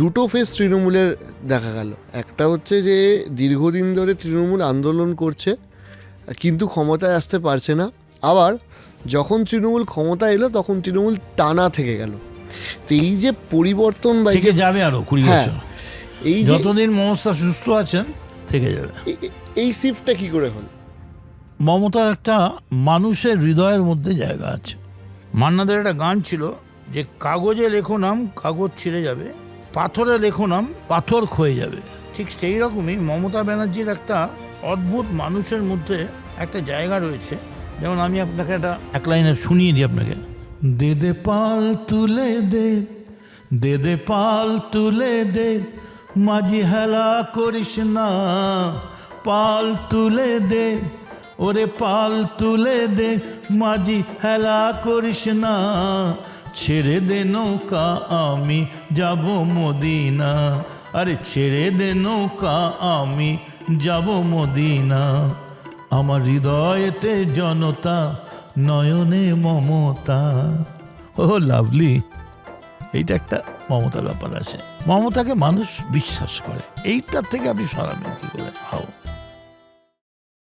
দুটো ফেস তৃণমূলের দেখা গেল। একটা হচ্ছে যে দীর্ঘদিন ধরে তৃণমূল আন্দোলন করছে কিন্তু ক্ষমতায় আসতে পারছে না, আবার যখন তৃণমূল ক্ষমতা এলো তখন তৃণমূল টানা থেকে গেল। তো এই যে পরিবর্তন বা থেকে যাবে আরো 20 হ্যাঁ, বছর, এই যে যতদিন মমতা সুস্থ আছেন থেকে যাবে। এই শিফটটা কি করে হলো? মমতার একটা মানুষের হৃদয়ের মধ্যে জায়গা আছে। মান্নাদের একটা গান ছিল যে কাগজে লেখো নাম কাগজ ছিঁড়ে যাবে, পাথরে লেখো নাম পাথর ক্ষয়ে যাবে। ঠিক সেই রকমই মমতা ব্যানার্জির একটা অদ্ভুত মানুষের মধ্যে একটা জায়গা রয়েছে। যেমন আমি আপনাকে এক লাইনে শুনিয়ে দিই আপনাকে। দে দে পাল তুলে দে, দে দে পাল তুলে দে, মাঝি হেলা করিস না, পাল তুলে দে, ওরে পাল তুলে দে, মাঝি হেলা করিস না, ছেড়ে দে নৌকা আমি যাব মদিনা, আরে ছেড়ে দে নৌকা আমি যাব মদিনা, আমার হৃদয়েতে জনতা, নয়নে মমতা। ও লাভলি, এইটা একটা মমতার ব্যাপার আছে। মমতাকে মানুষ বিশ্বাস করে, এইটার থেকে আপনি সরাবেন কি করে?